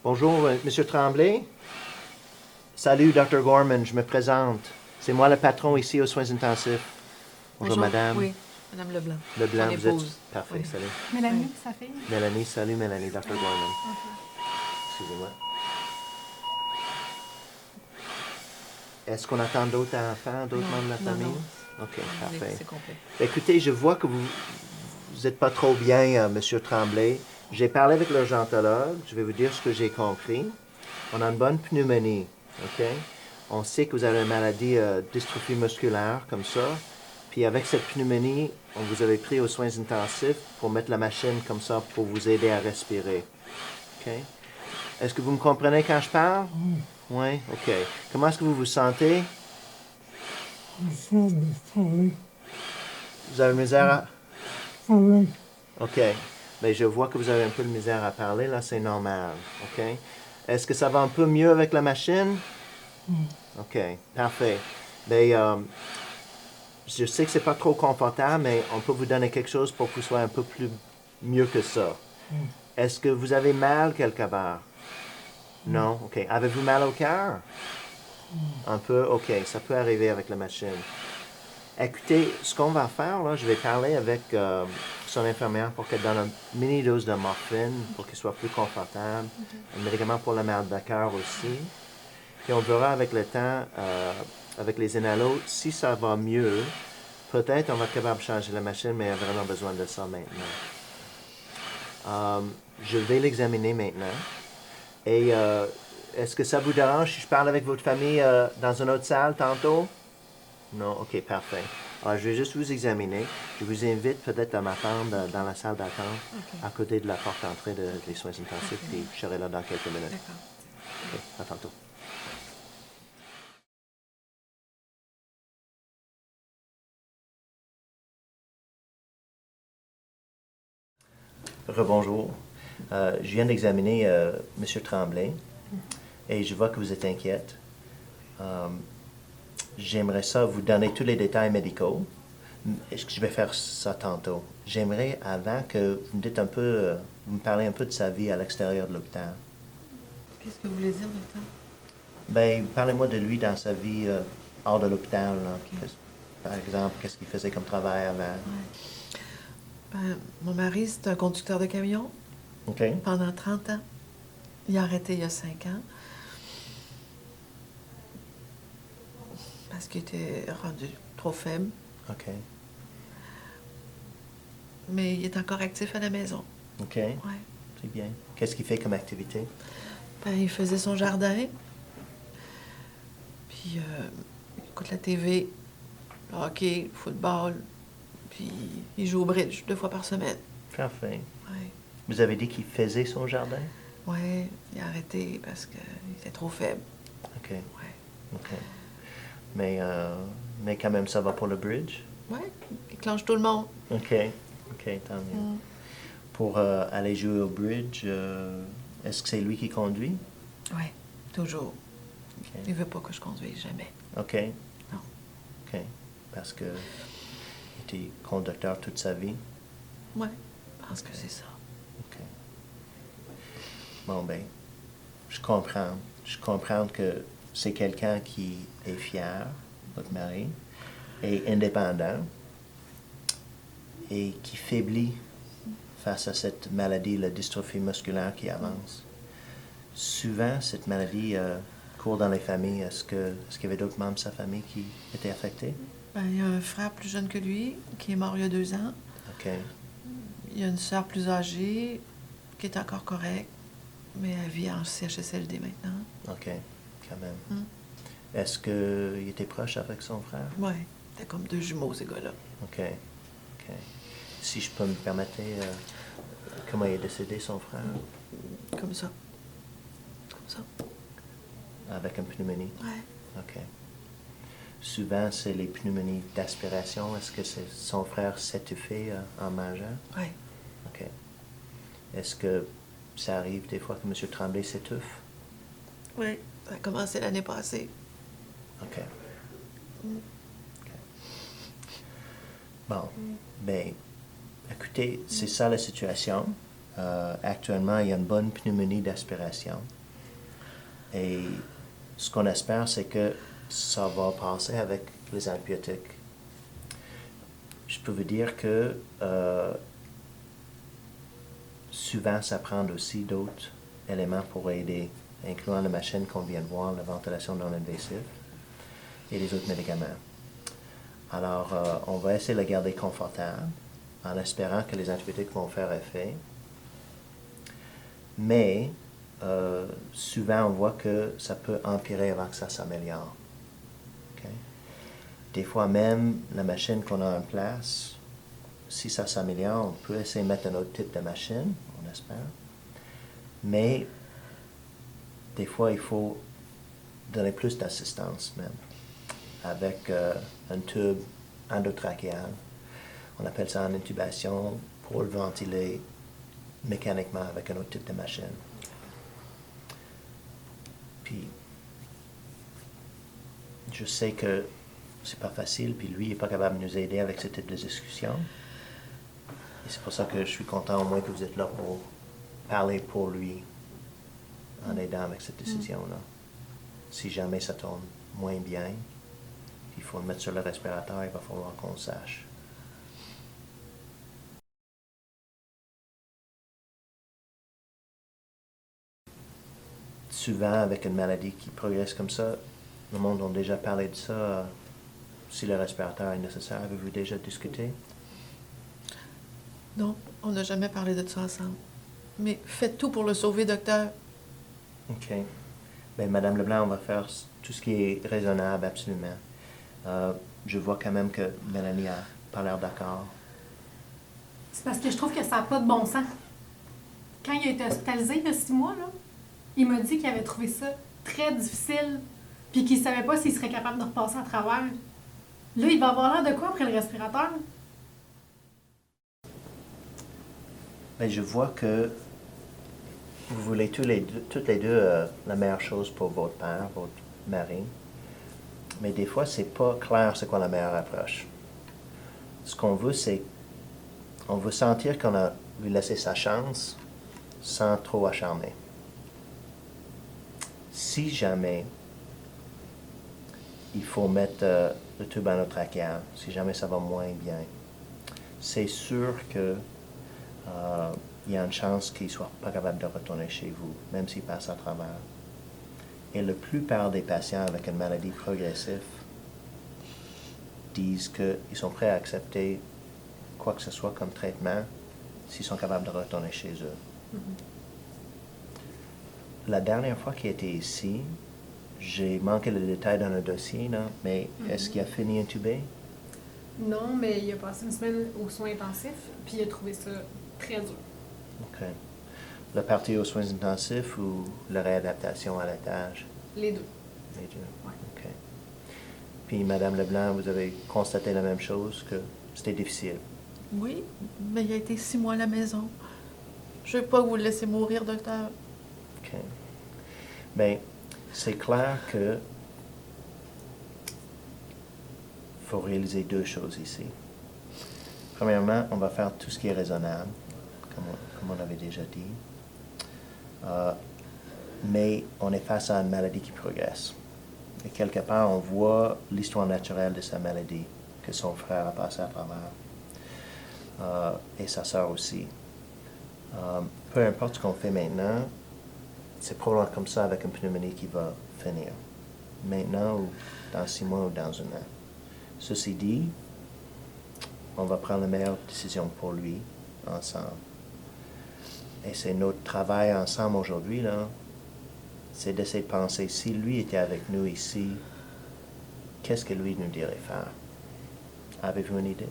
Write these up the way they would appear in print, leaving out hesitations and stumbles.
Bonjour, Monsieur Tremblay. Salut, Dr. Gorman, je me présente. C'est moi le patron ici aux soins intensifs. Bonjour, madame. Oui, madame Leblanc. Leblanc, Son vous êtes... épouse. Parfait, Oui. salut. Mélanie, Oui. sa fille. Mélanie, salut Mélanie, Dr. Gorman. Excusez-moi. Est-ce qu'on attend d'autres enfants, d'autres membres de la famille? Non. OK, parfait. C'est complet. Écoutez, je vois que vous n'êtes pas trop bien, Monsieur Tremblay. J'ai parlé avec l'urgentologue. Je vais vous dire ce que j'ai compris. On a une bonne pneumonie, OK? On sait que vous avez une maladie dystrophie musculaire, comme ça. Puis avec cette pneumonie, on vous avait pris aux soins intensifs pour mettre la machine comme ça pour vous aider à respirer. OK? Est-ce que vous me comprenez quand je parle? Oui, OK. Comment est-ce que vous vous sentez? Vous avez misère à... OK. Bien, je vois que vous avez un peu de misère à parler, là, c'est normal. OK? Est-ce que ça va un peu mieux avec la machine? OK, parfait. Bien, je sais que c'est pas trop confortable, mais on peut vous donner quelque chose pour que vous soyez un peu plus mieux que ça. Est-ce que vous avez mal quelque part? Non? OK. Avez-vous mal au cœur? Un peu? OK. Ça peut arriver avec la machine. Écoutez, ce qu'on va faire, là, je vais parler avec son infirmière pour qu'elle donne une mini dose de morphine pour qu'il soit plus confortable. Un médicament pour le mal de cœur aussi. Puis on verra avec le temps, avec les inhalos, si ça va mieux, peut-être on va être capable de changer la machine, mais il y a vraiment besoin de ça maintenant. Je vais l'examiner maintenant. Et est-ce que ça vous dérange si je parle avec votre famille dans une autre salle tantôt? Non? OK, parfait. Alors, je vais juste vous examiner. Je vous invite peut-être à m'attendre dans la salle d'attente, à côté de la porte d'entrée des soins intensifs, puis je serai là dans quelques minutes. D'accord. OK, à tantôt. Rebonjour. Je viens d'examiner M. Tremblay et je vois que vous êtes inquiète. J'aimerais ça vous donner tous les détails médicaux. Je vais faire ça tantôt. J'aimerais, avant que vous me dites un peu, vous me parlez un peu de sa vie à l'extérieur de l'hôpital. Qu'est-ce que vous voulez dire, docteur? Ben, parlez-moi de lui dans sa vie hors de l'hôpital. Là. Ok. Par exemple, qu'est-ce qu'il faisait comme travail avant? Ouais. Ben, mon mari, c'est un conducteur de camion OK. pendant 30 ans. Il a arrêté il y a 5 ans. Parce qu'il était rendu trop faible. OK. Mais il est encore actif à la maison. OK. Ouais. C'est bien. Qu'est-ce qu'il fait comme activité? Ben, il faisait son jardin. Puis, il écoute la TV, le hockey, le football. Puis, il joue au bridge 2 fois par semaine. Parfait. Ouais. Vous avez dit qu'il faisait son jardin? Ouais, il a arrêté parce qu'il était trop faible. OK. Ouais. OK. Mais quand même, ça va pour le bridge? Ouais, il clenche tout le monde. OK. OK, tant mieux. Pour aller jouer au bridge, est-ce que c'est lui qui conduit? Ouais, toujours. OK. Il veut pas que je conduise, jamais. OK. Non. OK. Parce que il était conducteur toute sa vie? Ouais, je pense que c'est ça. OK. Bon, ben, je comprends. Je comprends que c'est quelqu'un qui est fier, votre mari, et indépendant, et qui faiblit face à cette maladie, la dystrophie musculaire qui avance. Souvent, cette maladie court dans les familles. Est-ce qu'il y avait d'autres membres de sa famille qui étaient affectés? Ben, il y a un frère plus jeune que lui qui est mort il y a 2 ans. OK. Il y a une sœur plus âgée qui est encore correcte, mais elle vit en CHSLD maintenant. OK, quand même. Est-ce qu'il était proche avec son frère? Ouais, c'était comme 2 jumeaux, ces gars-là. OK. OK. Si je peux me permettre, comment il est décédé, son frère? Comme ça. Comme ça. Avec une pneumonie? Ouais. OK. Souvent, c'est les pneumonies d'aspiration. Est-ce que son frère s'étouffait en mangeant? Ouais. OK. Est-ce que ça arrive des fois que M. Tremblay s'étouffe? Ouais. Ça a commencé l'année passée. OK. OK. Bon, ben, écoutez, c'est ça la situation. Actuellement, il y a une bonne pneumonie d'aspiration. Et ce qu'on espère, c'est que ça va passer avec les antibiotiques. Je peux vous dire que souvent, ça prend aussi d'autres éléments pour aider, incluant la machine qu'on vient de voir, la ventilation non invasive et les autres médicaments. Alors, on va essayer de le garder confortable en espérant que les antibiotiques vont faire effet. Mais souvent, on voit que ça peut empirer avant que ça s'améliore. Okay? Des fois même, la machine qu'on a en place, si ça s'améliore, on peut essayer de mettre un autre type de machine, on espère. Mais des fois, il faut donner plus d'assistance même, avec un tube endotrachéal. On appelle ça en intubation pour le ventiler mécaniquement avec un autre type de machine. Puis, je sais que c'est pas facile, puis lui, il n'est pas capable de nous aider avec ce type de discussion. Et c'est pour ça que je suis content au moins que vous êtes là pour parler pour lui en aidant avec cette décision-là. Si jamais ça tourne moins bien, il faut le mettre sur le respirateur, il va falloir qu'on le sache. Souvent, avec une maladie qui progresse comme ça, le monde a déjà parlé de ça. Si le respirateur est nécessaire, avez-vous déjà discuté? Non, on n'a jamais parlé de ça ensemble. Mais faites tout pour le sauver, docteur. OK. Bien, Madame Leblanc, on va faire tout ce qui est raisonnable, absolument. Je vois quand même que Mélanie a pas l'air d'accord. C'est parce que je trouve que ça n'a pas de bon sens. Quand il a été hospitalisé il y a 6 mois, là, il m'a dit qu'il avait trouvé ça très difficile, puis qu'il ne savait pas s'il serait capable de repasser à travers. Là, il va avoir l'air de quoi après le respirateur? Bien, je vois que vous voulez toutes les deux la meilleure chose pour votre père, votre mari. Mais des fois, c'est pas clair c'est quoi la meilleure approche. Ce qu'on veut, c'est on veut sentir qu'on a lui laissé sa chance sans trop acharner. Si jamais il faut mettre le tube endotrachéal, si jamais ça va moins bien, c'est sûr que il y a une chance qu'il ne soit pas capable de retourner chez vous, même s'il passe à travers. Et la plupart des patients avec une maladie progressive disent qu'ils sont prêts à accepter quoi que ce soit comme traitement s'ils sont capables de retourner chez eux. La dernière fois qu'il était ici, j'ai manqué le détail dans le dossier, là, mais est-ce qu'il a fini intubé? Non, mais il a passé une semaine aux soins intensifs, puis il a trouvé ça très dur. OK. Le parti aux soins intensifs ou la réadaptation à l'étage? Les deux. Les deux. Ouais. OK. Puis, Madame Leblanc, vous avez constaté la même chose, que c'était difficile? Oui, mais il a été 6 mois à la maison. Je ne veux pas que vous le laissez mourir, docteur. OK. Bien, c'est clair que faut réaliser deux choses ici. Premièrement, on va faire tout ce qui est raisonnable, comme on avait déjà dit. Mais on est face à une maladie qui progresse. Et quelque part, on voit l'histoire naturelle de sa maladie, que son frère a passé à travers. Et sa sœur aussi. Peu importe ce qu'on fait maintenant, c'est probablement comme ça avec une pneumonie qui va finir. Maintenant ou dans 6 mois ou dans 1 an. Ceci dit, on va prendre la meilleure décision pour lui ensemble. Et c'est notre travail ensemble aujourd'hui, là, c'est d'essayer de penser, si lui était avec nous ici, qu'est-ce que lui nous dirait faire? Avez-vous une idée?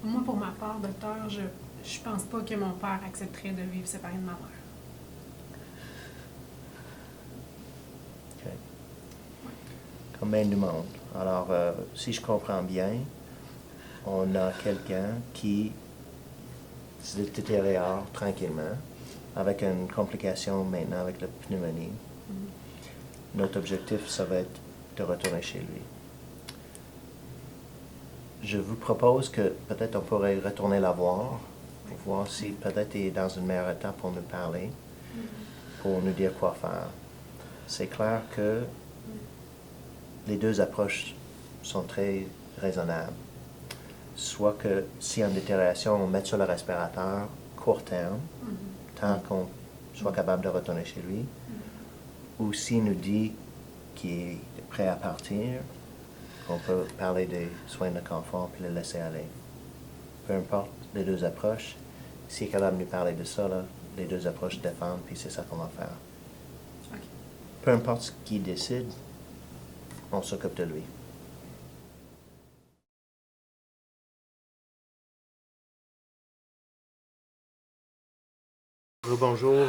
Moi, pour ma part, docteur, je pense pas que mon père accepterait de vivre séparé de ma mère. OK. Comme bien du monde. Alors, si je comprends bien, on a quelqu'un qui se détériore tranquillement, avec une complication maintenant avec la pneumonie. Notre objectif, ça va être de retourner chez lui. je vous propose que peut-être on pourrait retourner la voir pour voir si peut-être il est dans une meilleure étape pour nous parler, pour nous dire quoi faire. C'est clair que les deux approches sont très raisonnables. Soit que si en détérioration, on met sur le respirateur court terme, tant qu'on soit capable de retourner chez lui, ou s'il nous dit qu'il est prêt à partir, on peut parler des soins de confort puis le laisser aller. Peu importe les deux approches, s'il est capable de nous parler de ça, là, les deux approches défendent, puis c'est ça qu'on va faire. OK. Peu importe ce qu'il décide, on s'occupe de lui. Bonjour,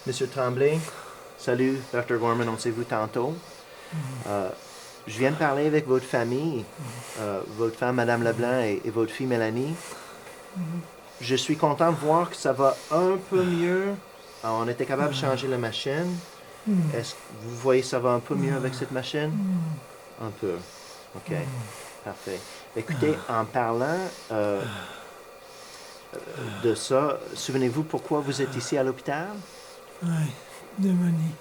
Monsieur Tremblay. Salut, Dr. Gorman, on s'est vu tantôt. Je viens de parler avec votre famille, votre femme, Madame Leblanc, et votre fille, Mélanie. Je suis content de voir que ça va un peu mieux. Alors, on était capable de changer la machine. Est-ce que vous voyez que ça va un peu mieux avec cette machine? Un peu. OK. Parfait. Écoutez, en parlant de ça, souvenez-vous pourquoi vous êtes ici à l'hôpital? Oui, pneumonie.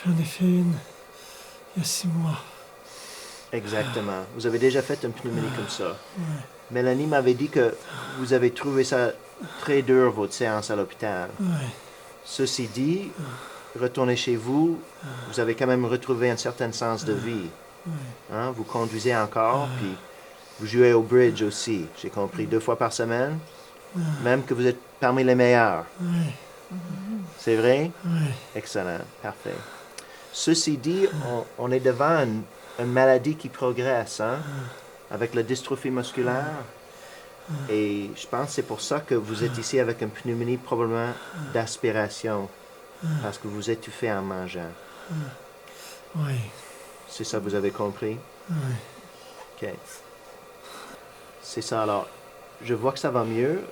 J'en ai fait une il y a 6 mois. Exactement. Vous avez déjà fait une pneumonie comme ça. Ouais. Mélanie m'avait dit que vous avez trouvé ça très dur, votre séance à l'hôpital. Ouais. Ceci dit, retournez chez vous, vous avez quand même retrouvé un certain sens de vie. Hein? Vous conduisez encore, puis vous jouez au bridge aussi. J'ai compris 2 fois par semaine, même que vous êtes parmi les meilleurs. Ouais. C'est vrai? Ouais. Excellent, parfait. Ceci dit, on est devant une maladie qui progresse, hein? Avec la dystrophie musculaire. Et je pense que c'est pour ça que vous êtes ici avec une pneumonie probablement d'aspiration, parce que vous étouffez en mangeant. Oui. C'est ça, vous avez compris? Oui. OK. C'est ça, alors, je vois que ça va mieux.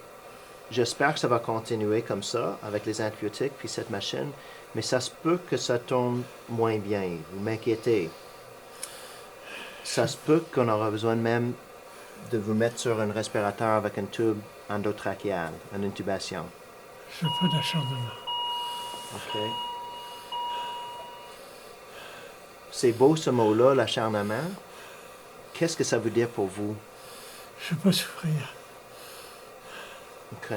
J'espère que ça va continuer comme ça, avec les antibiotiques puis cette machine, mais ça se peut que ça tourne moins bien. Vous m'inquiétez. Ça se peut qu'on aura besoin même de vous mettre sur un respirateur avec un tube endotrachéal, une intubation. Je n'ai pas d'acharnement. OK. C'est beau ce mot-là, l'acharnement. Qu'est-ce que ça veut dire pour vous? Je ne veux pas souffrir. OK.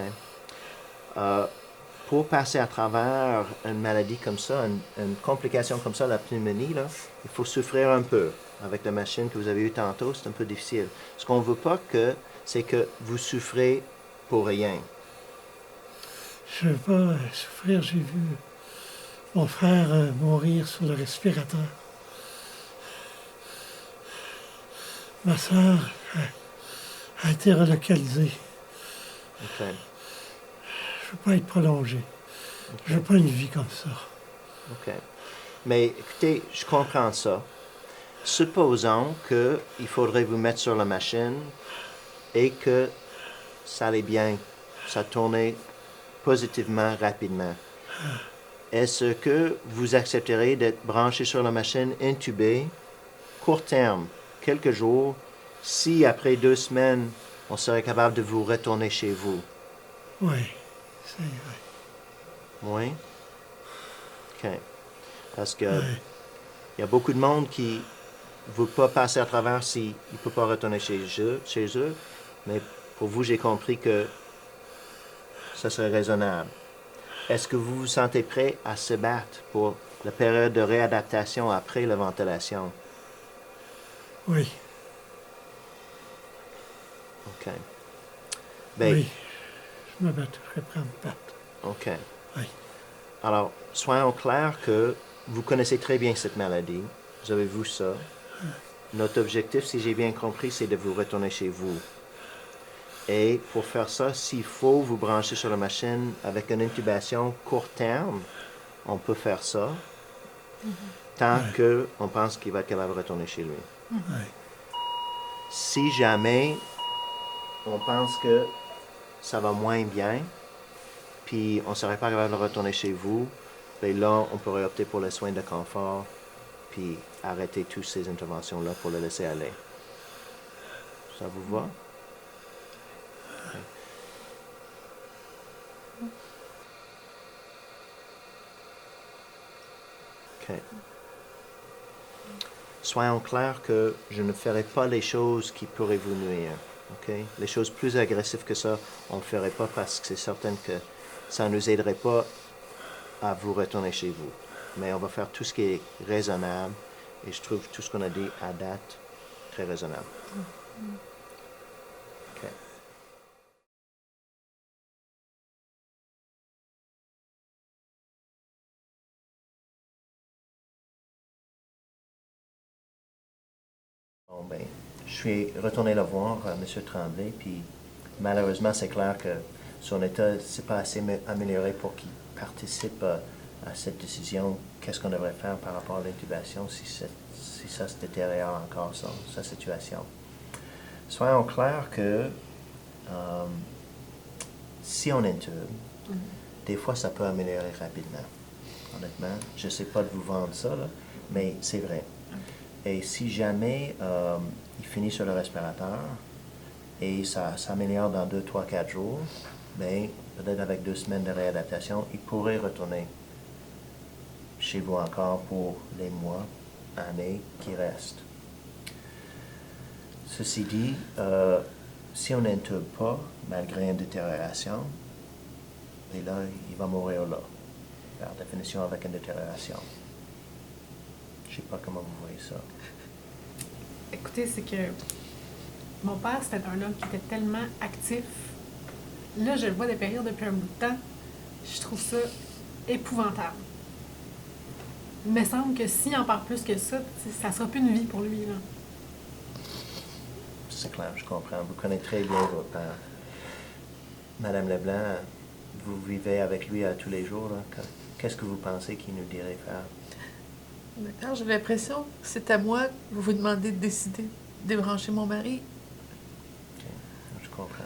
Pour passer à travers une maladie comme ça, une complication comme ça, la pneumonie, là, il faut souffrir un peu. Avec la machine que vous avez eue tantôt, c'est un peu difficile. Ce qu'on ne veut pas, c'est que vous souffrez pour rien. Je ne veux pas souffrir. J'ai vu mon frère mourir sur le respirateur. Ma soeur a été relocalisée. OK. Je ne veux pas être prolongé. Je veux pas une vie comme ça. OK. Mais écoutez, je comprends ça. Supposons qu'il faudrait vous mettre sur la machine et que ça allait bien, ça tournait positivement, rapidement. Est-ce que vous accepterez d'être branché sur la machine, intubé, court terme, quelques jours, si après 2 semaines, on serait capable de vous retourner chez vous? Oui, c'est vrai. Oui? OK. Parce que Oui. il y a beaucoup de monde qui ne veut pas passer à travers s'il ne peut pas retourner chez eux. Mais pour vous, j'ai compris que ça serait raisonnable. Est-ce que vous vous sentez prêt à se battre pour la période de réadaptation après la ventilation? Oui. OK. Ben, Oui. Je me battrai prêt à me battre. OK. Oui. Alors, soyons clairs que vous connaissez très bien cette maladie. Vous avez vu ça. Notre objectif, si j'ai bien compris, c'est de vous retourner chez vous. Et pour faire ça, s'il faut vous brancher sur la machine avec une intubation court terme, on peut faire ça, tant qu'on pense qu'il va être capable de retourner chez lui. Oui. Si jamais on pense que ça va moins bien, puis on ne serait pas capable de retourner chez vous, bien là, on pourrait opter pour les soins de confort, puis arrêter toutes ces interventions-là pour le laisser aller. Ça vous va? OK. Soyons clairs que je ne ferai pas les choses qui pourraient vous nuire. OK? Les choses plus agressives que ça, on ne le ferait pas parce que c'est certain que ça ne nous aiderait pas à vous retourner chez vous. Mais on va faire tout ce qui est raisonnable et je trouve tout ce qu'on a dit à date très raisonnable. OK. Bon, ben, je suis retourné le voir, M. Tremblay, puis malheureusement, c'est clair que son état ne s'est pas assez amélioré pour qu'il participe à cette décision. Qu'est-ce qu'on devrait faire par rapport à l'intubation si ça se détériore encore, sa situation? Soyons clairs que si on intube, des fois, ça peut améliorer rapidement. Honnêtement, je ne sais pas de vous vendre ça, là, mais c'est vrai. Et si jamais il finit sur le respirateur et ça s'améliore dans 2, 3, 4 jours, bien, peut-être avec 2 semaines de réadaptation, il pourrait retourner chez vous encore pour les mois, années qui restent. Ceci dit, si on n'intube pas, malgré une détérioration, et là, il va mourir là, par définition avec une détérioration. Je ne sais pas comment vous voyez ça. Écoutez, c'est que mon père, c'était un homme qui était tellement actif. Là, je le vois dépérir depuis un bout de temps. Je trouve ça épouvantable. Il me semble que s'il en parle plus que ça sera plus une vie pour lui, là. C'est clair, je comprends. Vous connaissez très bien votre père. Madame Leblanc, vous vivez avec lui tous les jours, là. Qu'est-ce que vous pensez qu'il nous dirait faire? Docteur, j'ai l'impression que c'est à moi que vous vous demandez de décider de débrancher mon mari. OK, je comprends.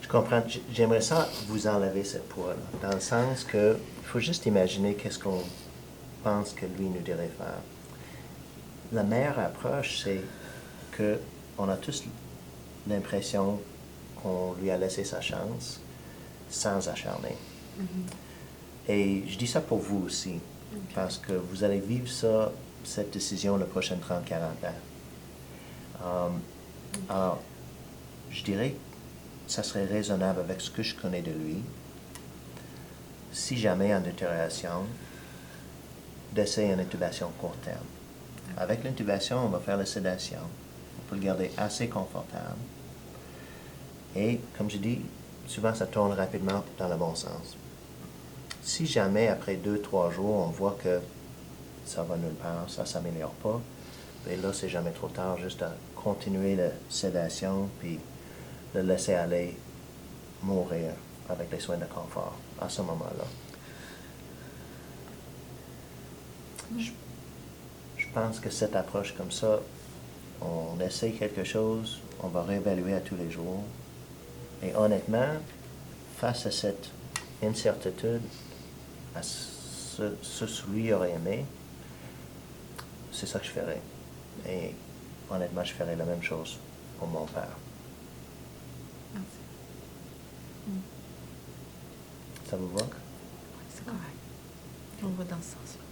Je comprends. J'aimerais ça vous enlever ce poids-là, dans le sens que il faut juste imaginer qu'est-ce qu'on pense que lui nous dirait faire. La meilleure approche, c'est que on a tous l'impression qu'on lui a laissé sa chance sans acharner. Et je dis ça pour vous aussi, parce que vous allez vivre cette décision les prochaines 30-40 ans. Alors, je dirais que ça serait raisonnable avec ce que je connais de lui, si jamais en détérioration, d'essayer une intubation court terme. Avec l'intubation, on va faire la sédation. On peut le garder assez confortable. Et, comme je dis, souvent ça tourne rapidement dans le bon sens. Si jamais, après 2-3 jours, on voit que ça va nulle part, ça ne s'améliore pas, bien là, c'est jamais trop tard, juste à continuer la sédation, puis le laisser aller mourir avec les soins de confort à ce moment-là. Je pense que cette approche comme ça, on essaie quelque chose, on va réévaluer à tous les jours. Et honnêtement, face à cette incertitude, à ce que lui aurait aimé, c'est ça que je ferais. Et honnêtement, je ferais la même chose pour mon père. Merci. Ça vous va? C'est correct. On va dans ce sens-là.